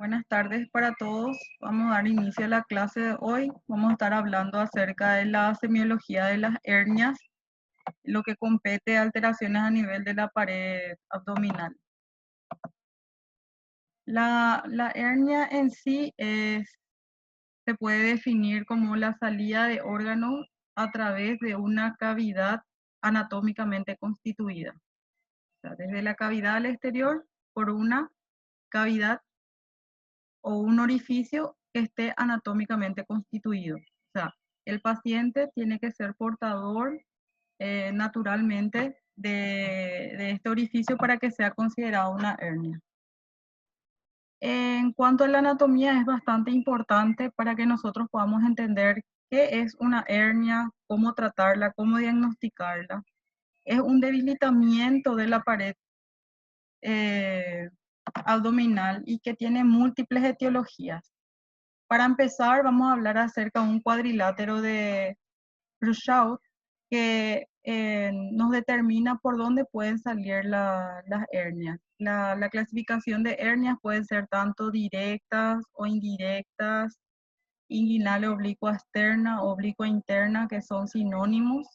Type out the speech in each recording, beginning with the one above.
Buenas tardes para todos. Vamos a dar inicio a la clase de hoy. Vamos a estar hablando acerca de la semiología de las hernias, lo que compete a alteraciones a nivel de la pared abdominal. La hernia en sí se puede definir como la salida de órganos a través de una cavidad anatómicamente constituida. O sea, desde la cavidad al exterior por una cavidad o un orificio que esté anatómicamente constituido. O sea, el paciente tiene que ser portador naturalmente de este orificio para que sea considerado una hernia. En cuanto a la anatomía, es bastante importante para que nosotros podamos entender qué es una hernia, cómo tratarla, cómo diagnosticarla. Es un debilitamiento de la pared eh, abdominal y que tiene múltiples etiologías. Para empezar, vamos a hablar acerca de un cuadrilátero de Virchow que nos determina por dónde pueden salir las hernias. La clasificación de hernias puede ser tanto directas o indirectas, inguinal oblicua externa, oblicua interna, que son sinónimos.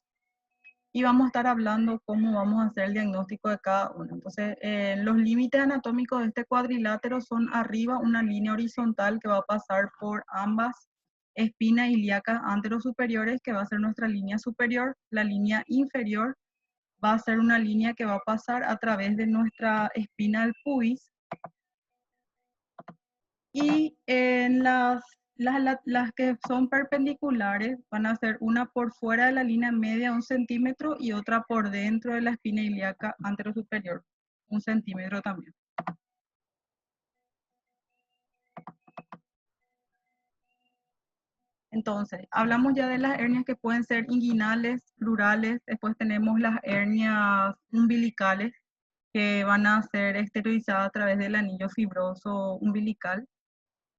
Y vamos a estar hablando cómo vamos a hacer el diagnóstico de cada uno. Entonces, los límites anatómicos de este cuadrilátero son arriba una línea horizontal que va a pasar por ambas espinas ilíacas anterosuperiores, que va a ser nuestra línea superior. La línea inferior va a ser una línea que va a pasar a través de nuestra espina del pubis. Y en las que son perpendiculares van a ser una por fuera de la línea media 1 centímetro y otra por dentro de la espina ilíaca anterosuperior 1 centímetro también. Entonces, hablamos ya de las hernias que pueden ser inguinales, plurales, después tenemos las hernias umbilicales que van a ser exteriorizadas a través del anillo fibroso umbilical.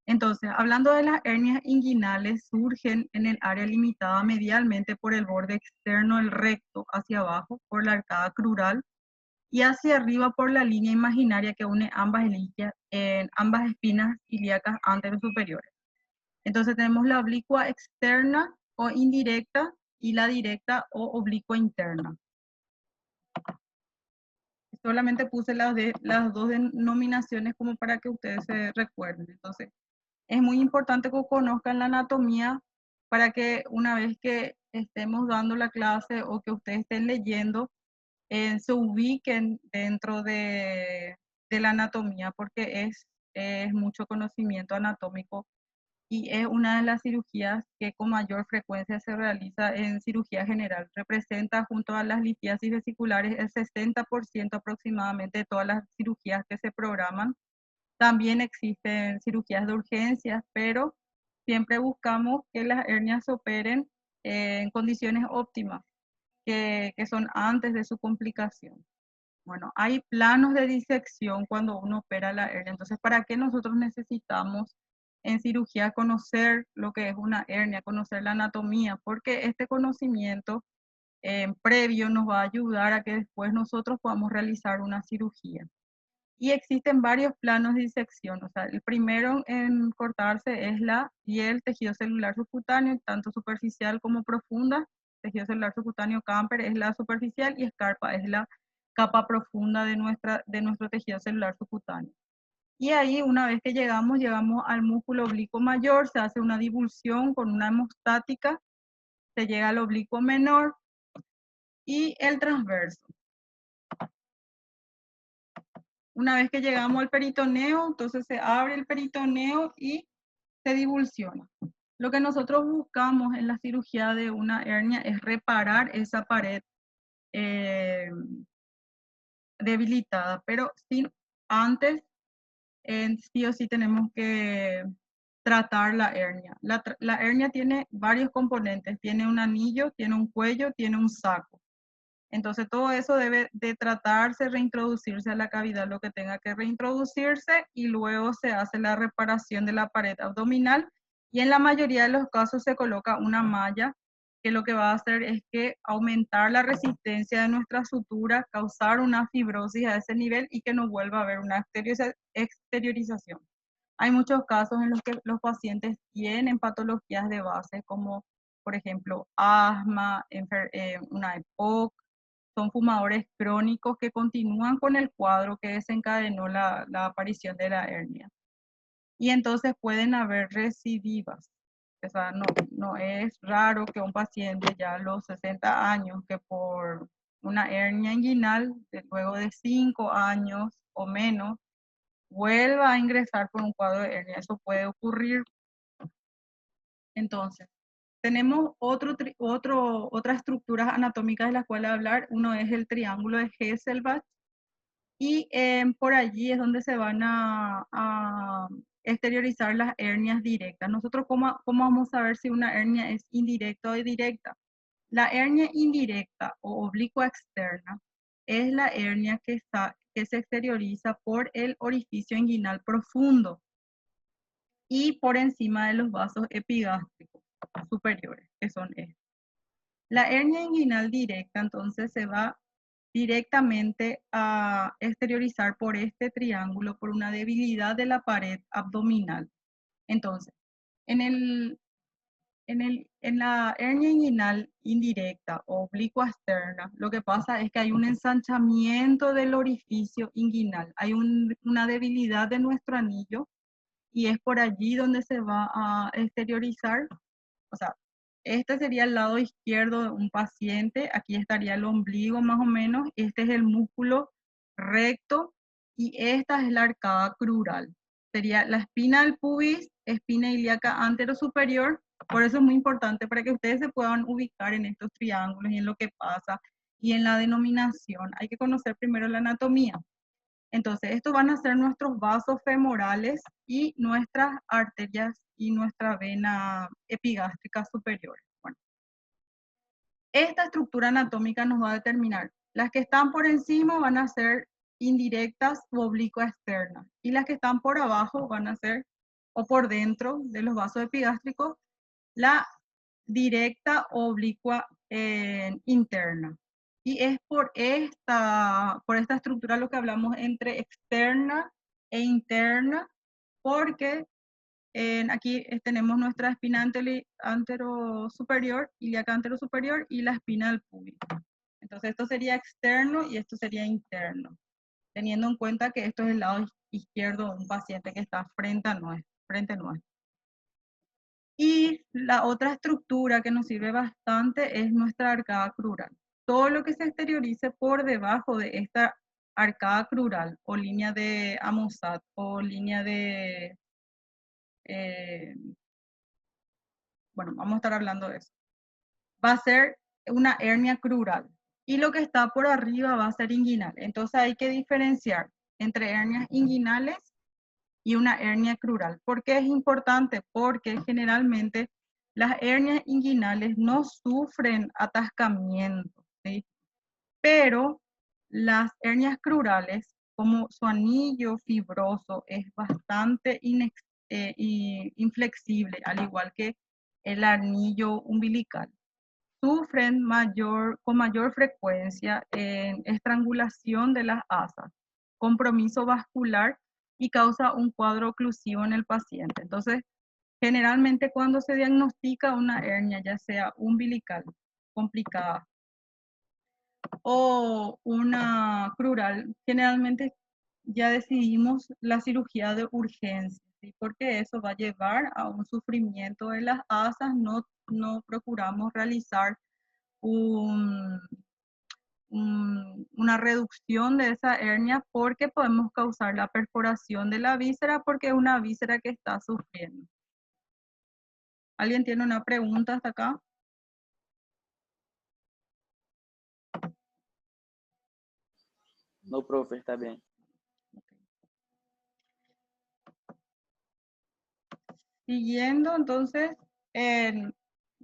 Entonces, hablando de las hernias inguinales, surgen en el área limitada medialmente por el borde externo del recto hacia abajo, por la arcada crural, y hacia arriba por la línea imaginaria que une ambas espinas ilíacas anterosuperiores. Entonces tenemos la oblicua externa o indirecta y la directa o oblicua interna. Solamente puse las dos denominaciones como para que ustedes se recuerden. Entonces, es muy importante que conozcan la anatomía para que una vez que estemos dando la clase o que ustedes estén leyendo, se ubiquen dentro de la anatomía, porque es mucho conocimiento anatómico y es una de las cirugías que con mayor frecuencia se realiza en cirugía general. Representa junto a las litiasis vesiculares el 60% aproximadamente de todas las cirugías que se programan. También existen cirugías de urgencias, pero siempre buscamos que las hernias se operen en condiciones óptimas, que son antes de su complicación. Bueno, hay planos de disección cuando uno opera la hernia. Entonces, ¿para qué nosotros necesitamos en cirugía conocer lo que es una hernia, conocer la anatomía? Porque este conocimiento previo nos va a ayudar a que después nosotros podamos realizar una cirugía. Y existen varios planos de disección. O sea, el primero en cortarse es la piel, tejido celular subcutáneo, tanto superficial como profunda. Tejido celular subcutáneo Camper es la superficial y escarpa es la capa profunda de nuestro tejido celular subcutáneo. Y ahí, una vez que llegamos al músculo oblicuo mayor, se hace una divulsión con una hemostática, se llega al oblicuo menor y el transverso. Una vez que llegamos al peritoneo, entonces se abre el peritoneo y se divulsiona. Lo que nosotros buscamos en la cirugía de una hernia es reparar esa pared debilitada, pero sin antes sí o sí tenemos que tratar la hernia. La hernia tiene varios componentes, tiene un anillo, tiene un cuello, tiene un saco. Entonces todo eso debe de tratarse, reintroducirse a la cavidad lo que tenga que reintroducirse y luego se hace la reparación de la pared abdominal y en la mayoría de los casos se coloca una malla que lo que va a hacer es que aumentar la resistencia de nuestra sutura, causar una fibrosis a ese nivel y que no vuelva a haber una exteriorización. Hay muchos casos en los que los pacientes tienen patologías de base, como por ejemplo asma, una EPOC, son fumadores crónicos que continúan con el cuadro que desencadenó la aparición de la hernia. Y entonces pueden haber recidivas. O sea, no es raro que un paciente ya a los 60 años, que por una hernia inguinal, luego de 5 años o menos, vuelva a ingresar por un cuadro de hernia. Eso puede ocurrir. Entonces, tenemos otras estructuras anatómicas de las cuales hablar. Uno es el triángulo de Hesselbach, y por allí es donde se van a exteriorizar las hernias directas. Nosotros, ¿cómo vamos a ver si una hernia es indirecta o directa? La hernia indirecta o oblicua externa es la hernia que se exterioriza por el orificio inguinal profundo y por encima de los vasos epigástricos superiores, que son estos. La hernia inguinal directa entonces se va directamente a exteriorizar por este triángulo por una debilidad de la pared abdominal. Entonces, en la hernia inguinal indirecta o oblicua externa, lo que pasa es que hay un ensanchamiento del orificio inguinal, hay una debilidad de nuestro anillo y es por allí donde se va a exteriorizar. O sea, este sería el lado izquierdo de un paciente, aquí estaría el ombligo más o menos, este es el músculo recto y esta es la arcada crural. Sería la espina del pubis, espina ilíaca anterosuperior, por eso es muy importante para que ustedes se puedan ubicar en estos triángulos y en lo que pasa y en la denominación. Hay que conocer primero la anatomía. Entonces, estos van a ser nuestros vasos femorales y nuestras arterias y nuestra vena epigástrica superior. Bueno, esta estructura anatómica nos va a determinar. Las que están por encima van a ser indirectas o oblicua externas y las que están por abajo van a ser, o por dentro de los vasos epigástricos, la directa o oblicua interna. Y es por esta estructura lo que hablamos entre externa e interna, porque aquí tenemos nuestra espina anterosuperior, ilíaca anterosuperior y la espina del pubis. Entonces esto sería externo y esto sería interno, teniendo en cuenta que esto es el lado izquierdo de un paciente que está frente a nuestro. Y la otra estructura que nos sirve bastante es nuestra arcada crural. Todo lo que se exteriorice por debajo de esta arcada crural o línea de Amosat o línea de, bueno, vamos a estar hablando de eso, va a ser una hernia crural. Y lo que está por arriba va a ser inguinal. Entonces hay que diferenciar entre hernias inguinales y una hernia crural. ¿Por qué es importante? Porque generalmente las hernias inguinales no sufren atascamiento, ¿sí? Pero las hernias crurales, como su anillo fibroso es bastante inflexible, al igual que el anillo umbilical, sufren con mayor frecuencia en estrangulación de las asas, compromiso vascular y causa un cuadro oclusivo en el paciente. Entonces, generalmente cuando se diagnostica una hernia, ya sea umbilical complicada o una crural, generalmente ya decidimos la cirugía de urgencia, ¿sí? Porque eso va a llevar a un sufrimiento de las asas, no procuramos realizar una reducción de esa hernia porque podemos causar la perforación de la víscera porque es una víscera que está sufriendo. ¿Alguien tiene una pregunta hasta acá? No, profe, está bien. Siguiendo, entonces,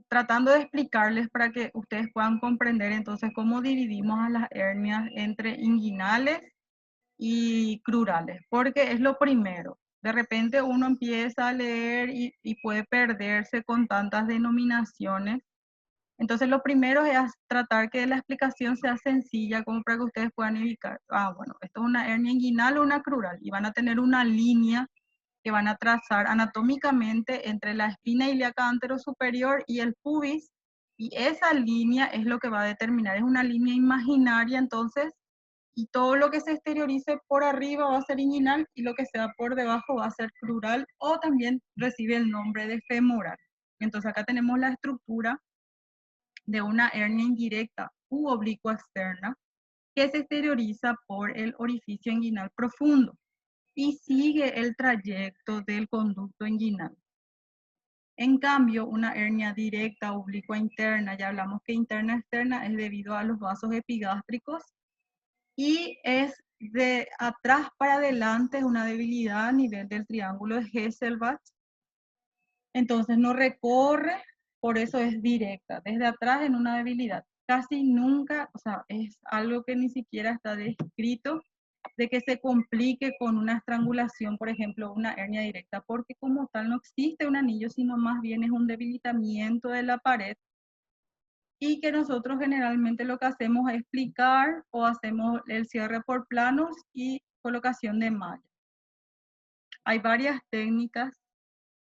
tratando de explicarles para que ustedes puedan comprender entonces cómo dividimos a las hernias entre inguinales y crurales, porque es lo primero. De repente uno empieza a leer y puede perderse con tantas denominaciones. Entonces lo primero es tratar que la explicación sea sencilla, como para que ustedes puedan ubicar, bueno, esto es una hernia inguinal o una crural, y van a tener una línea que van a trazar anatómicamente entre la espina ilíaca anterosuperior y el pubis, y esa línea es lo que va a determinar, es una línea imaginaria entonces, y todo lo que se exteriorice por arriba va a ser inguinal y lo que sea por debajo va a ser crural o también recibe el nombre de femoral. Entonces acá tenemos la estructura de una hernia indirecta u oblicua externa que se exterioriza por el orificio inguinal profundo y sigue el trayecto del conducto inguinal. En cambio, una hernia directa oblicua interna, ya hablamos que interna externa es debido a los vasos epigástricos y es de atrás para adelante, es una debilidad a nivel del triángulo de Hesselbach. Entonces no recorre, por eso es directa, desde atrás en una debilidad. Casi nunca, o sea, es algo que ni siquiera está descrito de que se complique con una estrangulación, por ejemplo, una hernia directa, porque como tal no existe un anillo, sino más bien es un debilitamiento de la pared y que nosotros generalmente lo que hacemos es explicar o hacemos el cierre por planos y colocación de malla. Hay varias técnicas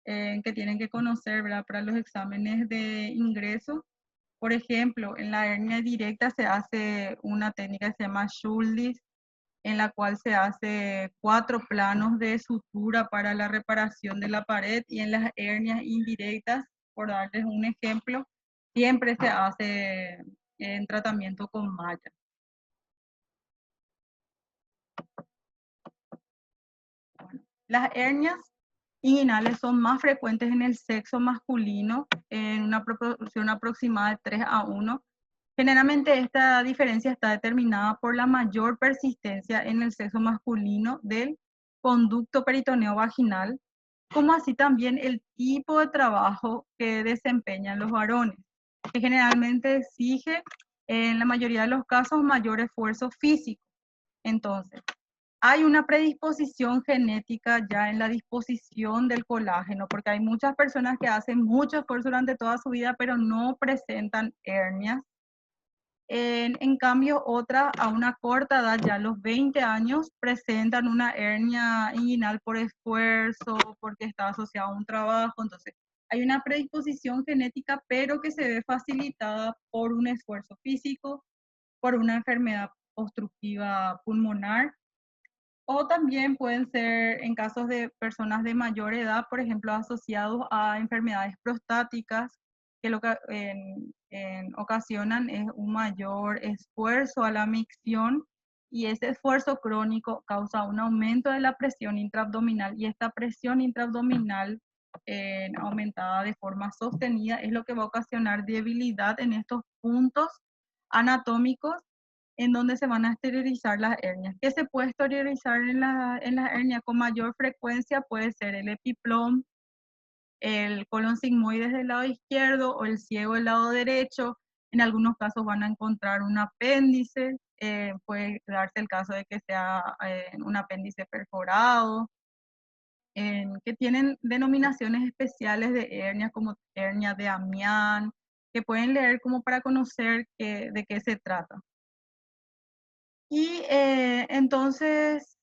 que tienen que conocer, ¿verdad? Para los exámenes de ingreso. Por ejemplo, en la hernia directa se hace una técnica que se llama Schuldis, en la cual se hace 4 planos de sutura para la reparación de la pared, y en las hernias indirectas, por darles un ejemplo, siempre se hace en tratamiento con malla. Bueno, las hernias inguinales son más frecuentes en el sexo masculino en una proporción aproximada de 3 a 1. Generalmente esta diferencia está determinada por la mayor persistencia en el sexo masculino del conducto peritoneo vaginal, como así también el tipo de trabajo que desempeñan los varones, que generalmente exige en la mayoría de los casos mayor esfuerzo físico. Entonces, hay una predisposición genética ya en la disposición del colágeno, porque hay muchas personas que hacen mucho esfuerzo durante toda su vida, pero no presentan hernias. En cambio, otras a una corta edad, ya a los 20 años, presentan una hernia inguinal por esfuerzo, porque está asociada a un trabajo. Entonces, hay una predisposición genética, pero que se ve facilitada por un esfuerzo físico, por una enfermedad obstructiva pulmonar, o también pueden ser en casos de personas de mayor edad, por ejemplo, asociados a enfermedades prostáticas, que lo que ocasionan es un mayor esfuerzo a la micción, y ese esfuerzo crónico causa un aumento de la presión intraabdominal, y esta presión intraabdominal aumentada de forma sostenida es lo que va a ocasionar debilidad en estos puntos anatómicos en donde se van a exteriorizar las hernias. ¿Qué se puede exteriorizar en la hernia con mayor frecuencia? Puede ser el epiplom, el colon sigmoides del lado izquierdo o el ciego del lado derecho. En algunos casos van a encontrar un apéndice, puede darse el caso de que sea un apéndice perforado, que tienen denominaciones especiales de hernia como hernia de Amián, que pueden leer como para conocer de qué se trata. Y entonces,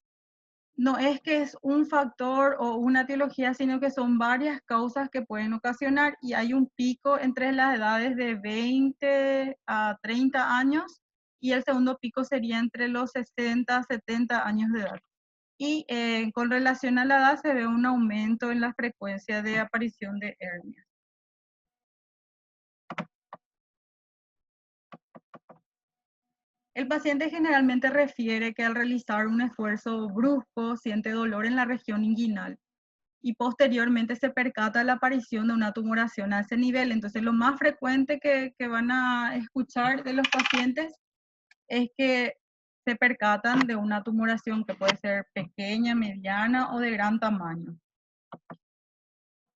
no es que es un factor o una etiología, sino que son varias causas que pueden ocasionar, y hay un pico entre las edades de 20 a 30 años, y el segundo pico sería entre los 60 a 70 años de edad. Y con relación a la edad se ve un aumento en la frecuencia de aparición de hernias. El paciente generalmente refiere que al realizar un esfuerzo brusco siente dolor en la región inguinal y posteriormente se percata la aparición de una tumoración a ese nivel. Entonces, lo más frecuente que van a escuchar de los pacientes es que se percatan de una tumoración que puede ser pequeña, mediana o de gran tamaño.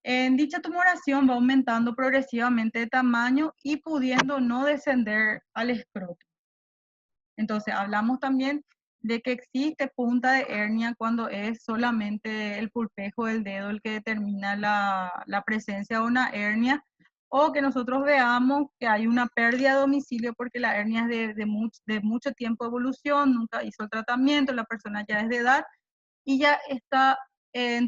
En dicha tumoración va aumentando progresivamente de tamaño y pudiendo no descender al escroto. Entonces, hablamos también de que existe punta de hernia cuando es solamente el pulpejo del dedo el que determina la presencia de una hernia, o que nosotros veamos que hay una pérdida de domicilio porque la hernia es de mucho tiempo de evolución, nunca hizo el tratamiento, la persona ya es de edad y ya está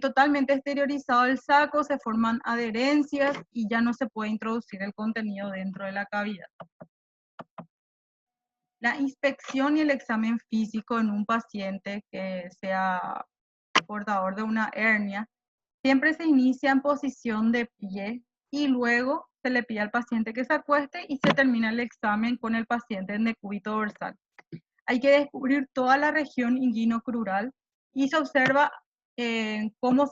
totalmente exteriorizado el saco, se forman adherencias y ya no se puede introducir el contenido dentro de la cavidad. La inspección y el examen físico en un paciente que sea portador de una hernia siempre se inicia en posición de pie y luego se le pide al paciente que se acueste y se termina el examen con el paciente en decúbito dorsal. Hay que descubrir toda la región inguinocrural y se observa cómo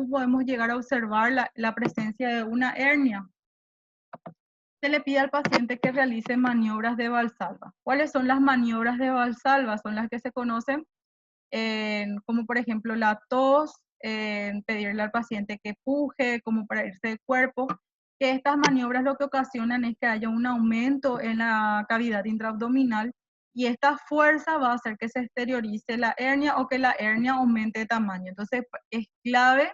podemos llegar a observar la presencia de una hernia. Se le pide al paciente que realice maniobras de Valsalva. ¿Cuáles son las maniobras de Valsalva? Son las que se conocen como por ejemplo la tos, pedirle al paciente que puje, como para irse de cuerpo, que estas maniobras lo que ocasionan es que haya un aumento en la cavidad intraabdominal y esta fuerza va a hacer que se exteriorice la hernia o que la hernia aumente de tamaño. Entonces es clave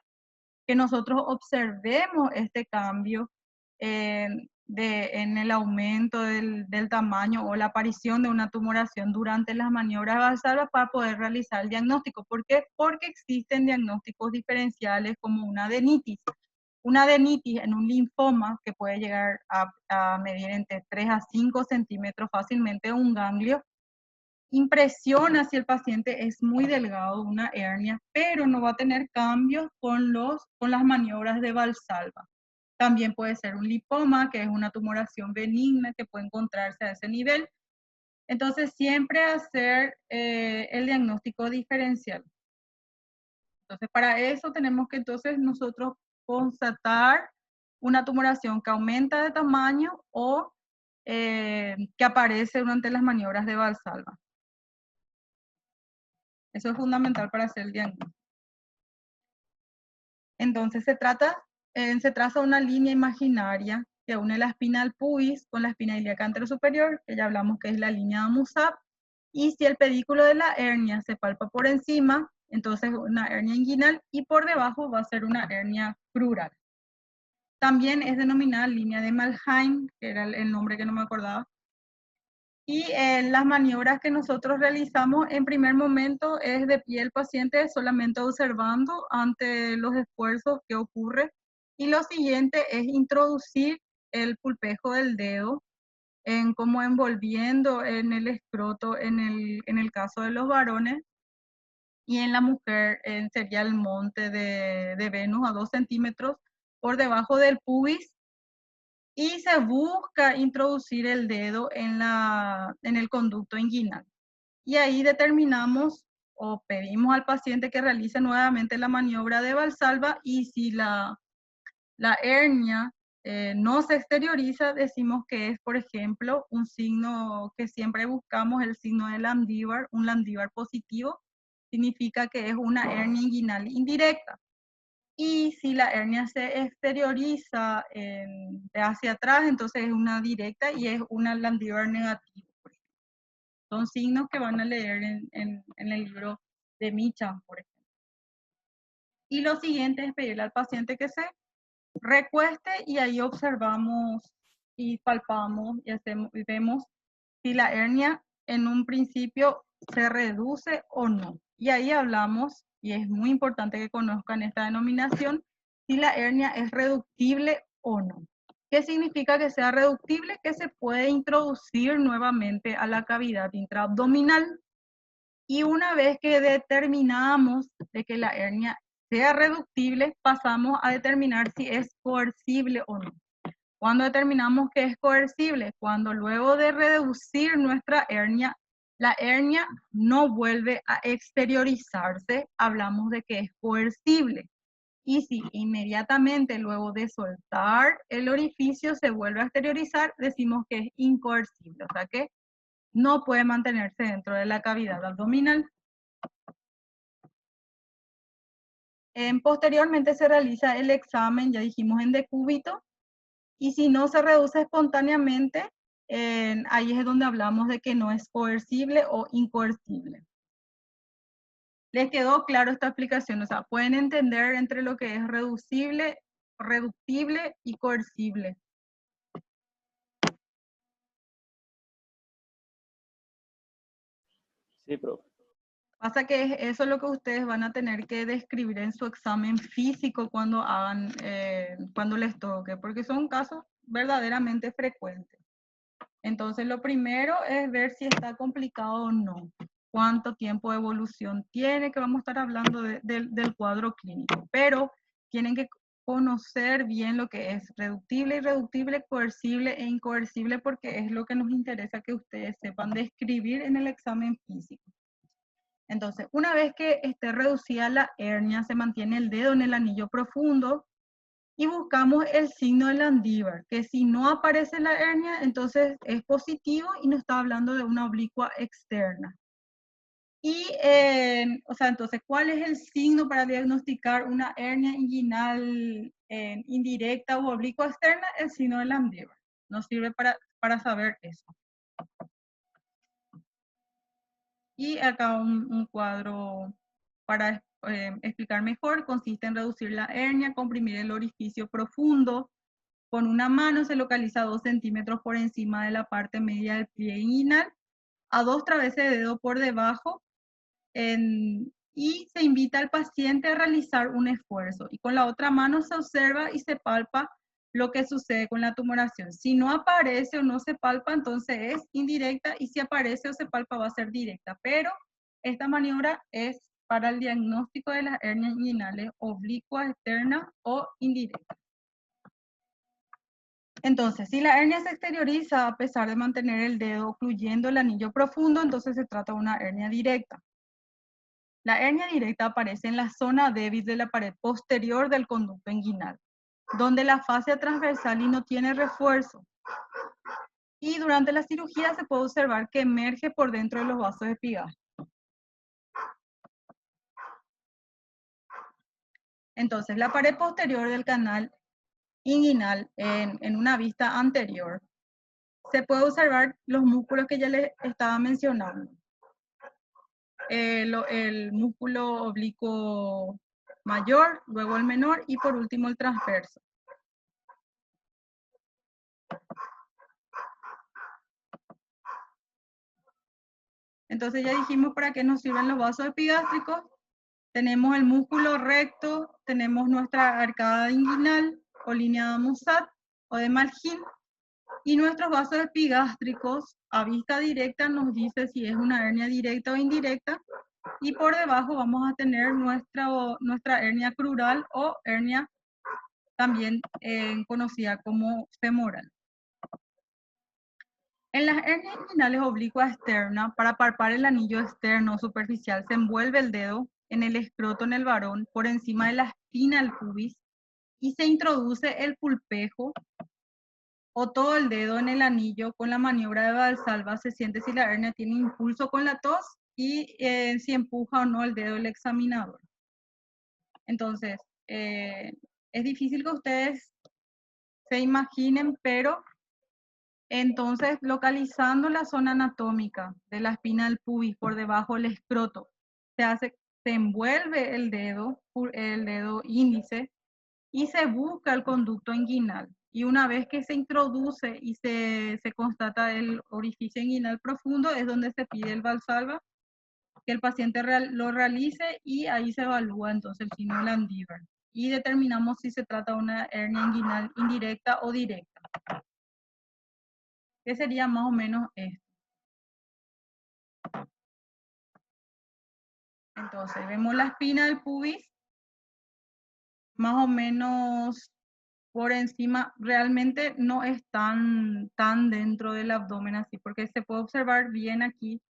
que nosotros observemos este cambio en el aumento del tamaño o la aparición de una tumoración durante las maniobras Valsalva para poder realizar el diagnóstico. ¿Por qué? Porque existen diagnósticos diferenciales como una adenitis. Una adenitis en un linfoma que puede llegar a medir entre 3 a 5 centímetros fácilmente un ganglio, impresiona si el paciente es muy delgado, una hernia, pero no va a tener cambios con las maniobras de Valsalva. También puede ser un lipoma, que es una tumoración benigna que puede encontrarse a ese nivel. Entonces, siempre hacer el diagnóstico diferencial. Entonces, para eso tenemos que entonces nosotros constatar una tumoración que aumenta de tamaño o que aparece durante las maniobras de Valsalva. Eso es fundamental para hacer el diagnóstico. Entonces se traza una línea imaginaria que une la espina del pubis con la espina ilíaca anterosuperior, que ya hablamos que es la línea de Musab, y si el pedículo de la hernia se palpa por encima, entonces una hernia inguinal, y por debajo va a ser una hernia crural. También es denominada línea de Malheim, que era el nombre que no me acordaba. Y las maniobras que nosotros realizamos en primer momento es de pie el paciente solamente observando ante los esfuerzos que ocurre. Y lo siguiente es introducir el pulpejo del dedo como envolviendo en el escroto en el caso de los varones. Y en la mujer sería el monte de Venus a 2 centímetros por debajo del pubis. Y se busca introducir el dedo en el conducto inguinal. Y ahí determinamos o pedimos al paciente que realice nuevamente la maniobra de Valsalva y si la hernia no se exterioriza, decimos que es, por ejemplo, un signo que siempre buscamos, el signo de Landívar, un Landívar positivo, significa que es una hernia inguinal indirecta. Y si la hernia se exterioriza hacia atrás, entonces es una directa y es una Landívar negativo. Son signos que van a leer en el libro de Michan, por ejemplo. Y lo siguiente es pedirle al paciente que se recueste y ahí observamos y palpamos y vemos si la hernia en un principio se reduce o no. Y ahí hablamos, y es muy importante que conozcan esta denominación, si la hernia es reductible o no. ¿Qué significa que sea reductible? Que se puede introducir nuevamente a la cavidad intraabdominal. Y una vez que determinamos de que la hernia sea reductible, pasamos a determinar si es coercible o no. Cuando determinamos que es coercible, cuando luego de reducir nuestra hernia, la hernia no vuelve a exteriorizarse, hablamos de que es coercible. Y si inmediatamente luego de soltar el orificio se vuelve a exteriorizar, decimos que es incoercible, o sea que no puede mantenerse dentro de la cavidad abdominal. Posteriormente se realiza el examen, ya dijimos, en decúbito, y si no se reduce espontáneamente, ahí es donde hablamos de que no es coercible o incoercible. ¿Les quedó claro esta explicación? O sea, pueden entender entre lo que es reducible, reductible y coercible. Sí, profe. Pasa que eso es lo que ustedes van a tener que describir en su examen físico cuando hagan, cuando les toque, porque son casos verdaderamente frecuentes. Entonces, lo primero es ver si está complicado o no, cuánto tiempo de evolución tiene, que vamos a estar hablando del cuadro clínico, pero tienen que conocer bien lo que es reductible, irreductible, coercible e incoercible, porque es lo que nos interesa que ustedes sepan describir en el examen físico. Entonces, una vez que esté reducida la hernia, se mantiene el dedo en el anillo profundo y buscamos el signo de Landívar, que si no aparece la hernia, entonces es positivo y nos está hablando de una oblicua externa. Y, o sea, entonces, ¿cuál es el signo para diagnosticar una hernia inguinal indirecta o oblicua externa? El signo de Landívar. Nos sirve para saber eso. Y acá un cuadro para explicar mejor, consiste en reducir la hernia, comprimir el orificio profundo. Con una mano se localiza 2 centímetros por encima de la parte media del pliegue inguinal, a 2 traveses de dedo por debajo, y se invita al paciente a realizar un esfuerzo. Y con la otra mano se observa y se palpa lo que sucede con la tumoración. Si no aparece o no se palpa, entonces es indirecta, y si aparece o se palpa va a ser directa. Pero esta maniobra es para el diagnóstico de las hernias inguinales oblicuas externas o indirectas. Entonces, si la hernia se exterioriza a pesar de mantener el dedo ocluyendo el anillo profundo, entonces se trata de una hernia directa. La hernia directa aparece en la zona débil de la pared posterior del conducto inguinal, donde la fascia transversal y no tiene refuerzo. Y durante la cirugía se puede observar que emerge por dentro de los vasos epigastros. Entonces, la pared posterior del canal inguinal en una vista anterior, se puede observar los músculos que ya les estaba mencionando. El músculo oblicuo mayor, luego el menor y por último el transverso. Entonces ya dijimos para qué nos sirven los vasos epigástricos. Tenemos el músculo recto, tenemos nuestra arcada inguinal o línea de Musat o de Malgin, y nuestros vasos epigástricos a vista directa nos dice si es una hernia directa o indirecta, y por debajo vamos a tener nuestra hernia crural o hernia también conocida como femoral. En las hernias inguinales oblicuas externas, para palpar el anillo externo superficial, se envuelve el dedo en el escroto en el varón por encima de la espina del pubis y se introduce el pulpejo o todo el dedo en el anillo. Con la maniobra de Valsalva se siente si la hernia tiene impulso con la tos y si empuja o no el dedo del examinador. Entonces, es difícil que ustedes se imaginen, pero entonces, localizando la zona anatómica de la espina del pubis por debajo del escroto, se envuelve el dedo índice, y se busca el conducto inguinal. Y una vez que se introduce y se constata el orificio inguinal profundo, es donde se pide el Valsalva, que el paciente lo realice, y ahí se evalúa entonces el signo de Landívar. Y determinamos si se trata de una hernia inguinal indirecta o directa. ¿Qué sería más o menos esto? Entonces, vemos la espina del pubis, más o menos por encima. Realmente no es tan dentro del abdomen así, porque se puede observar bien aquí,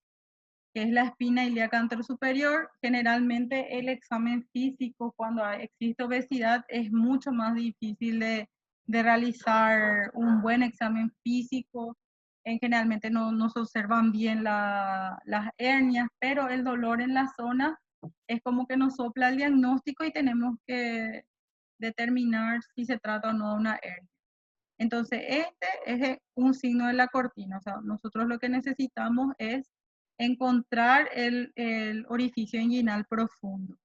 que es la espina ilíaca anterosuperior. Generalmente el examen físico, cuando existe obesidad, es mucho más difícil de realizar un buen examen físico. Generalmente no se observan bien las hernias, pero el dolor en la zona es como que nos sopla el diagnóstico y tenemos que determinar si se trata o no de una hernia. Entonces, este es un signo de la cortina. O sea, nosotros lo que necesitamos es encontrar el orificio inguinal profundo.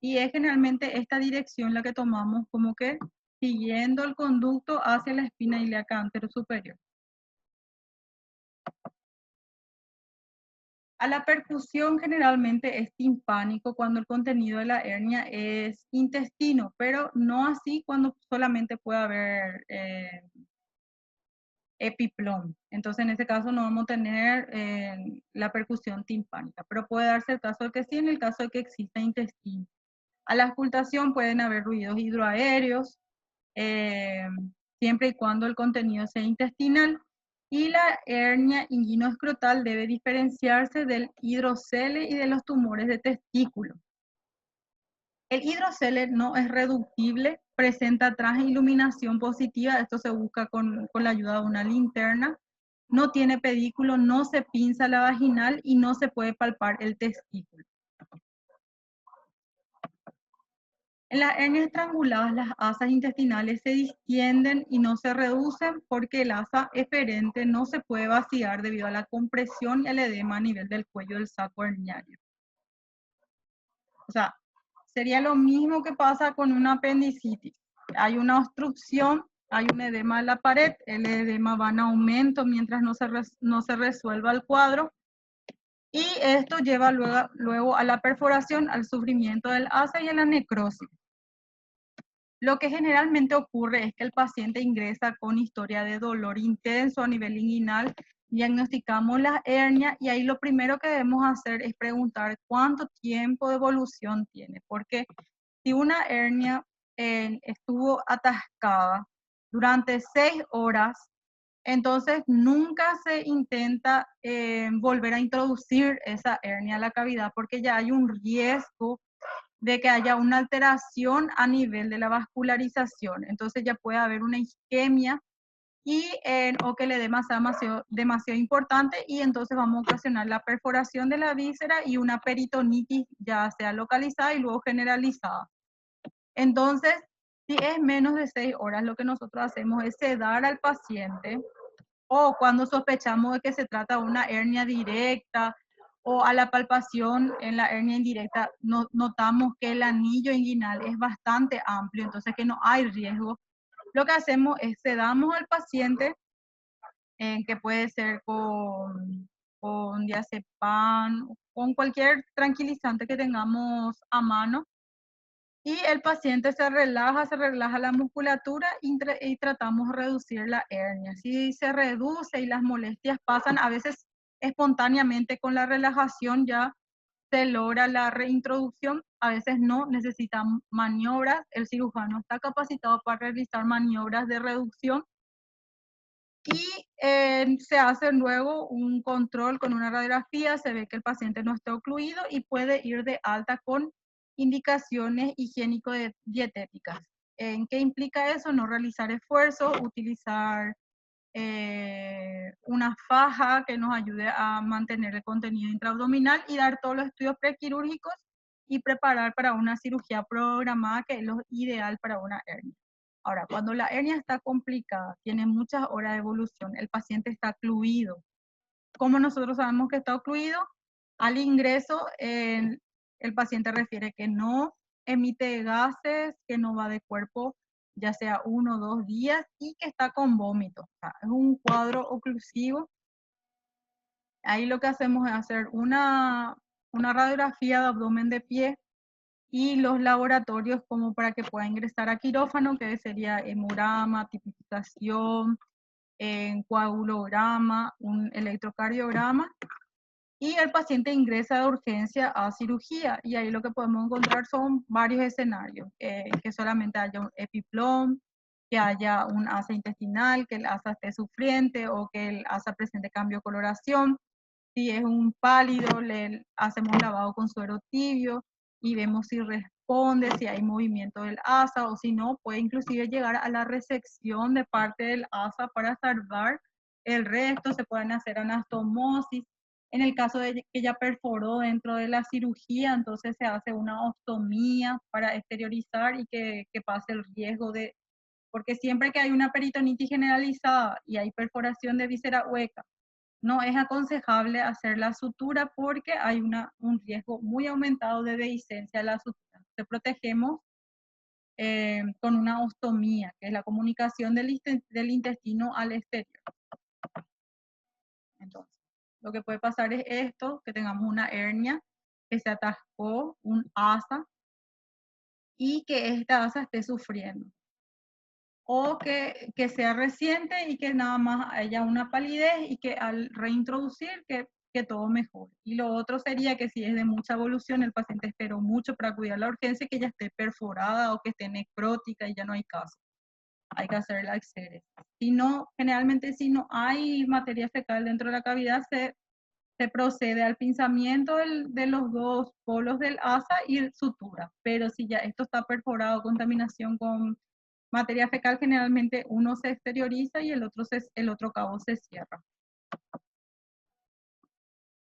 Y es generalmente esta dirección la que tomamos, como que siguiendo el conducto hacia la espina ilíaca anterosuperior. A la percusión generalmente es timpánico cuando el contenido de la hernia es intestino, pero no así cuando solamente puede haber epiplom. Entonces, en ese caso no vamos a tener la percusión timpánica, pero puede darse el caso de que sí, en el caso de que exista intestino. A la auscultación pueden haber ruidos hidroaéreos, eh, siempre y cuando el contenido sea intestinal. Y la hernia inguinoescrotal debe diferenciarse del hidrocele y de los tumores de testículo. El hidrocele no es reductible, presenta transiluminación positiva, esto se busca con la ayuda de una linterna, no tiene pedículo, no se pinza la vaginal y no se puede palpar el testículo. En las hernias estranguladas, las asas intestinales se distienden y no se reducen porque el asa eferente no se puede vaciar debido a la compresión y al edema a nivel del cuello del saco herniario. O sea, sería lo mismo que pasa con una apendicitis. Hay una obstrucción, hay un edema en la pared, el edema va en aumento mientras no se resuelva el cuadro. Y esto lleva luego a la perforación, al sufrimiento del asa y a la necrosis. Lo que generalmente ocurre es que el paciente ingresa con historia de dolor intenso a nivel inguinal, diagnosticamos la hernia y ahí lo primero que debemos hacer es preguntar cuánto tiempo de evolución tiene, porque si una hernia estuvo atascada durante 6 horas, entonces nunca se intenta volver a introducir esa hernia a la cavidad porque ya hay un riesgo de que haya una alteración a nivel de la vascularización. Entonces ya puede haber una isquemia o que el edema sea demasiado importante y entonces vamos a ocasionar la perforación de la víscera y una peritonitis ya sea localizada y luego generalizada. Entonces, si es menos de 6 horas, lo que nosotros hacemos es sedar al paciente o cuando sospechamos de que se trata de una hernia directa o a la palpación en la hernia indirecta notamos que el anillo inguinal es bastante amplio, entonces que no hay riesgo. Lo que hacemos es sedamos al paciente, que puede ser con diazepam, con cualquier tranquilizante que tengamos a mano, y el paciente se relaja la musculatura y tratamos de reducir la hernia. Si se reduce y las molestias pasan, a veces espontáneamente con la relajación ya se logra la reintroducción, a veces no, necesitan maniobras, el cirujano está capacitado para realizar maniobras de reducción y se hace luego un control con una radiografía, se ve que el paciente no está ocluido y puede ir de alta con indicaciones higiénico-dietéticas. ¿En qué implica eso? No realizar esfuerzos, utilizar una faja que nos ayude a mantener el contenido intraabdominal y dar todos los estudios prequirúrgicos y preparar para una cirugía programada, que es lo ideal para una hernia. Ahora, cuando la hernia está complicada, tiene muchas horas de evolución, el paciente está ocluido. ¿Cómo nosotros sabemos que está ocluido? Al ingreso, el paciente refiere que no emite gases, que no va de cuerpo, ya sea 1 o 2 días, y que está con vómito. O sea, es un cuadro oclusivo. Ahí lo que hacemos es hacer una radiografía de abdomen de pie y los laboratorios como para que pueda ingresar a quirófano, que sería hemograma, tipificación, coagulograma, un electrocardiograma, y el paciente ingresa de urgencia a cirugía y ahí lo que podemos encontrar son varios escenarios, que solamente haya un epiplom, que haya un asa intestinal, que el asa esté sufriente o que el asa presente cambio de coloración. Si es un pálido, le hacemos lavado con suero tibio y vemos si responde, si hay movimiento del asa o si no, puede inclusive llegar a la resección de parte del asa para salvar el resto, se pueden hacer anastomosis. En el caso de que ya perforó dentro de la cirugía, entonces se hace una ostomía para exteriorizar y que pase el riesgo de, porque siempre que hay una peritonitis generalizada y hay perforación de víscera hueca, no es aconsejable hacer la sutura porque hay un riesgo muy aumentado de dehiscencia de la sutura. Te protegemos con una ostomía, que es la comunicación del intestino al exterior. Entonces, Lo que puede pasar es esto, que tengamos una hernia, que se atascó un asa y que esta asa esté sufriendo. O que sea reciente y que nada más haya una palidez y que al reintroducir que todo mejore. Y lo otro sería que si es de mucha evolución, el paciente esperó mucho para acudir a la urgencia, que ya esté perforada o que esté necrótica y ya no hay caso. Hay que hacer la exéresis. Si no, generalmente si no hay materia fecal dentro de la cavidad, se procede al pinzamiento de los dos polos del asa y sutura. Pero si ya esto está perforado, contaminación con materia fecal, generalmente uno se exterioriza y el otro cabo se cierra.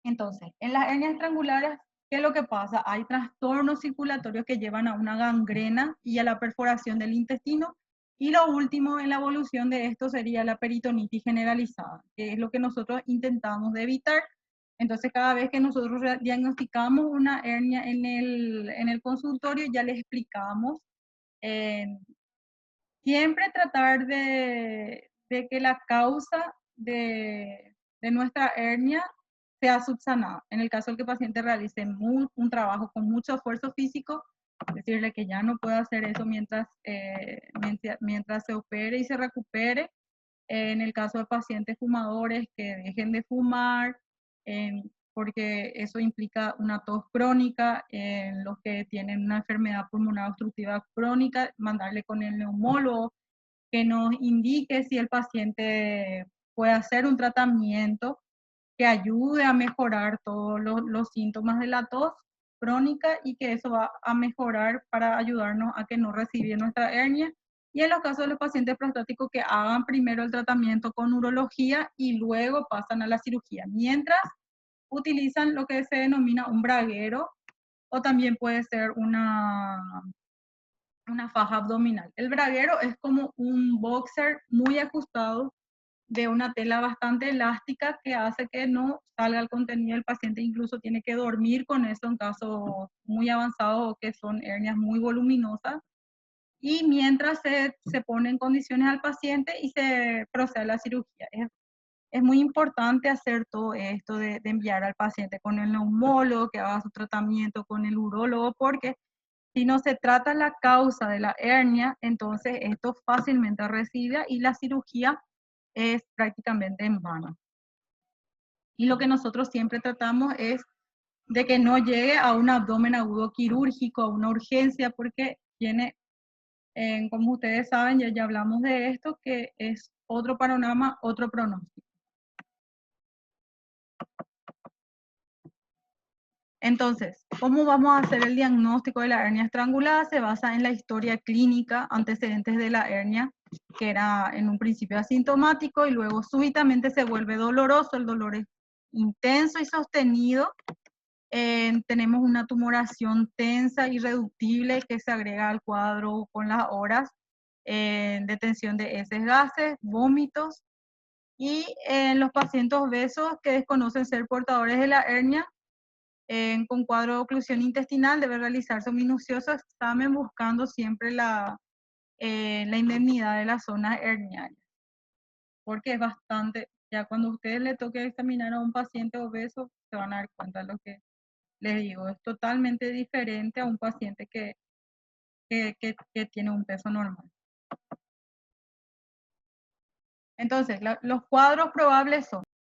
Entonces, en las hernias estrangulares, ¿qué es lo que pasa? Hay trastornos circulatorios que llevan a una gangrena y a la perforación del intestino. Y lo último en la evolución de esto sería la peritonitis generalizada, que es lo que nosotros intentamos de evitar. Entonces, cada vez que nosotros diagnosticamos una hernia en el consultorio, ya les explicamos. Siempre tratar de que la causa de nuestra hernia sea subsanada. En el caso de que el paciente realice un trabajo con mucho esfuerzo físico, decirle que ya no puede hacer eso mientras se opere y se recupere. En el caso de pacientes fumadores, que dejen de fumar, porque eso implica una tos crónica. En los que tienen una enfermedad pulmonar obstructiva crónica, mandarle con el neumólogo que nos indique si el paciente puede hacer un tratamiento que ayude a mejorar todos los síntomas de la tos crónica y que eso va a mejorar para ayudarnos a que no reciba nuestra hernia. Y en los casos de los pacientes prostáticos, que hagan primero el tratamiento con urología y luego pasan a la cirugía. Mientras utilizan lo que se denomina un braguero o también puede ser una faja abdominal. El braguero es como un boxer muy ajustado de una tela bastante elástica que hace que no salga el contenido. El paciente incluso tiene que dormir con eso en casos muy avanzados o que son hernias muy voluminosas. Y mientras se pone en condiciones al paciente y se procede a la cirugía. Es muy importante hacer todo esto de enviar al paciente con el neumólogo, que haga su tratamiento con el urólogo, porque si no se trata la causa de la hernia, entonces esto fácilmente recibe y la cirugía es prácticamente en vano. Y lo que nosotros siempre tratamos es de que no llegue a un abdomen agudo quirúrgico, a una urgencia, porque tiene, como ustedes saben, ya hablamos de esto, que es otro panorama, otro pronóstico. Entonces, ¿cómo vamos a hacer el diagnóstico de la hernia estrangulada? Se basa en la historia clínica, antecedentes de la hernia, que era en un principio asintomático y luego súbitamente se vuelve doloroso. El dolor es intenso y sostenido. Tenemos una tumoración tensa, irreductible, que se agrega al cuadro con las horas, detención de heces, gases, vómitos. Y en los pacientes obesos que desconocen ser portadores de la hernia, con cuadro de oclusión intestinal, debe realizarse un minucioso examen buscando siempre la indemnidad de la zona herniaria. Porque es bastante, ya cuando a ustedes le toque examinar a un paciente obeso, se van a dar cuenta de lo que les digo. Es totalmente diferente a un paciente que tiene un peso normal. Entonces, los cuadros probables son